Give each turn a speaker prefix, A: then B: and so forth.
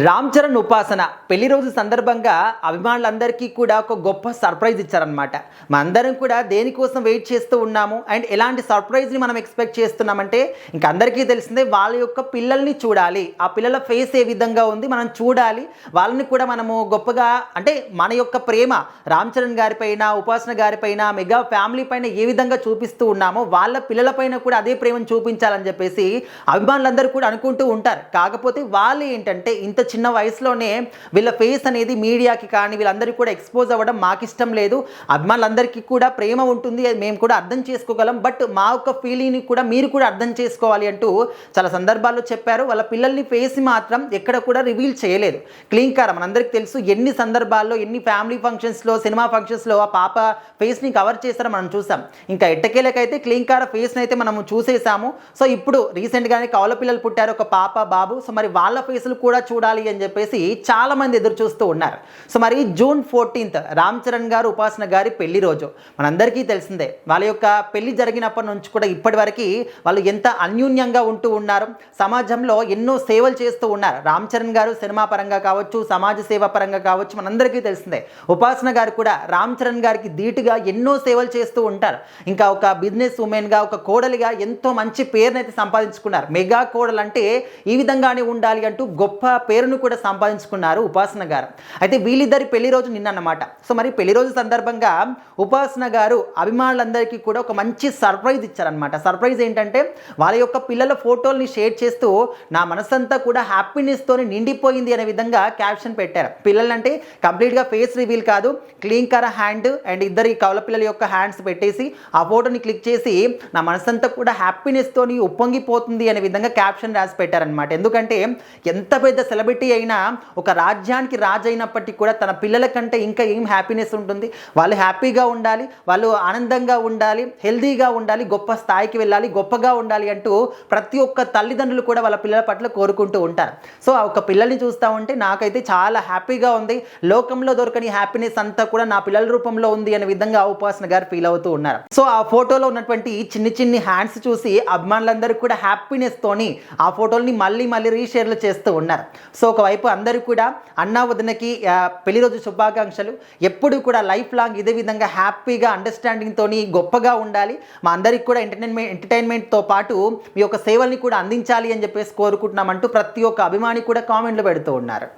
A: రామ్ చరణ్ ఉపాసన పెళ్లి రోజు సందర్భంగా అభిమానులందరికీ కూడా ఒక గొప్ప సర్ప్రైజ్ ఇచ్చారనమాట. మనందరం కూడా దేనికోసం వెయిట్ చేస్తూ ఉన్నాము అండ్ ఎలాంటి సర్ప్రైజ్ని మనం ఎక్స్పెక్ట్ చేస్తున్నామంటే ఇంక అందరికీ తెలిసిందే, వాళ్ళ యొక్క పిల్లల్ని చూడాలి, ఆ పిల్లల ఫేస్ ఏ విధంగా ఉంది మనం చూడాలి, వాళ్ళని కూడా మనము గొప్పగా అంటే మన యొక్క ప్రేమ రామ్ చరణ్ గారి పైన, ఉపాసన గారి పైన, మెగా ఫ్యామిలీ పైన ఏ విధంగా చూపిస్తూ ఉన్నామో వాళ్ళ పిల్లల పైన కూడా అదే ప్రేమను చూపించాలని చెప్పేసి అభిమానులందరూ కూడా అనుకుంటూ ఉంటారు. కాకపోతే వాళ్ళు ఏంటంటే ఇంత చిన్న వయసులోనే వీళ్ళ ఫేస్ అనేది మీడియాకి కానీ వీళ్ళందరికీ కూడా ఎక్స్పోజ్ అవ్వడం మాకు ఇష్టం లేదు. అభిమానులందరికీ కూడా ప్రేమ ఉంటుంది, అది మేము కూడా అర్థం చేసుకోగలం, బట్ మా యొక్క ఫీలింగ్ని కూడా మీరు కూడా అర్థం చేసుకోవాలి అంటూ చాలా సందర్భాల్లో చెప్పారు. వాళ్ళ పిల్లల్ని ఫేస్ మాత్రం ఎక్కడ కూడా రివీల్ చేయలేదు. క్లీంకార మనందరికీ తెలుసు, ఎన్ని సందర్భాల్లో ఎన్ని ఫ్యామిలీ ఫంక్షన్స్లో, సినిమా ఫంక్షన్స్లో ఆ పాప ఫేస్ని కవర్ చేస్తారో మనం చూసాం. ఇంకా ఎట్టకేలకైతే క్లీంకార ఫేస్ని అయితే మనము చూసేసాము. సో ఇప్పుడు రీసెంట్గానే కవల పిల్లలు పుట్టారు, ఒక పాప బాబు. సో మరి వాళ్ళ ఫేసులు కూడా చూడాలి అని చెప్పేసి చాలా మంది ఎదురు చూస్తూ ఉన్నారు. సో మరి జూన్ 14 రామ్ చరణ్ గారు, ఉపాసన గారి పెళ్లి రోజు మనందరికీ తెలిసిందే. వాళ్ళ యొక్క పెళ్లి జరిగినప్పటి నుంచి కూడా ఇప్పటి వరకు వాళ్ళు ఎంత అన్యూన్యంగా ఉంటూ ఉన్నారు, సమాజంలో ఎన్నో సేవలు చేస్తూ ఉన్నారు. రామ్ చరణ్ గారు సినిమా పరంగా కావచ్చు, సమాజ సేవ పరంగా కావచ్చు, మనందరికీ తెలిసిందే. ఉపాసన గారు కూడా రామ్ చరణ్ గారికి ధీటుగా ఎన్నో సేవలు చేస్తూ ఉంటారు. ఇంకా ఒక బిజినెస్ ఉమెన్గా, ఒక కోడలిగా ఎంతో మంచి పేరునైతే సంపాదించుకున్నారు. మెగా కోడలు అంటే ఈ విధంగానే ఉండాలి అంటూ గొప్ప పేరును కూడా సంపాదించుకున్నారు ఉపాసన గారు. అయితే వీళ్ళిద్దరి పెళ్లి రోజు నిన్న అన్నమాట. సో మరి పెళ్లి రోజు సందర్భంగా ఉపాసన గారు అభిమానులందరికీ కూడా ఒక మంచి సర్ప్రైజ్ ఇచ్చారనమాట. సర్ప్రైజ్ ఏంటంటే వాళ్ళ యొక్క పిల్లల ఫోటోల్ని షేర్ చేస్తూ నా మనసంతా కూడా హ్యాపీనెస్తోని నిండిపోయింది అనే విధంగా క్యాప్షన్ పెట్టారు. పిల్లలంటే కంప్లీట్గా ఫేస్ రివీల్ కాదు, క్లీంకార హ్యాండ్ అండ్ ఇద్దరి కవల పిల్లల యొక్క హ్యాండ్స్ పెట్టేసి ఆ ఫోటోని క్లిక్ చేసి నా మనసంతా కూడా హ్యాపీనెస్తోని ఉప్పొంగిపోతుంది అనే విధంగా క్యాప్షన్ రాసి పెట్టారనమాట. ఎందుకంటే ఎంత పెద్ద సెలబ్రిటీ అయినా, ఒక రాజ్యానికి రాజు అయినప్పటికీ కూడా తన పిల్లల కంటే ఇంకా ఏం హ్యాపీనెస్ ఉంటుంది. వాళ్ళు హ్యాపీగా ఉండాలి, వాళ్ళు ఆనందంగా ఉండాలి, హెల్దీగా ఉండాలి, గొప్ప స్థాయికి వెళ్ళాలి, గొప్పగా ఉండాలి అంటూ ప్రతి ఒక్క తల్లిదండ్రులు కూడా వాళ్ళ పిల్లల పట్ల కోరుకుంటూ ఉంటారు. సో ఆ ఒక పిల్లల్ని చూస్తూ ఉంటే నాకైతే చాలా హ్యాపీగా ఉంది, లోకంలో దొరకని హ్యాపీనెస్ అంతా కూడా నా పిల్లల రూపంలో ఉంది అనే విధంగా ఉపాసన గారు ఫీల్ అవుతూ ఉన్నారు. సో ఆ ఫోటోలో ఉన్నటువంటి చిన్ని చిన్ని హ్యాండ్స్ చూసి అభిమానులందరూ కూడా హ్యాపీనెస్ తోని ఆ ఫోటోల్ని మళ్ళీ మళ్ళీ రీషేర్లు చేస్తూ ఉన్నారు. సో ఒకవైపు అందరూ కూడా అన్నా వదినకి పెళ్లి రోజు శుభాకాంక్షలు. ఎప్పుడు కూడా లైఫ్ లాంగ్ ఇదే విధంగా హ్యాపీగా అండర్స్టాండింగ్తో గొప్పగా ఉండాలి, మా అందరికి కూడా ఎంటర్టైన్మెంట్తో పాటు మీ యొక్క సేవల్ని కూడా అందించాలి అని చెప్పేసి కోరుకుంటున్నామంటూ ప్రతి ఒక్క అభిమాని కూడా కామెంట్లు పెడుతూ ఉన్నారు.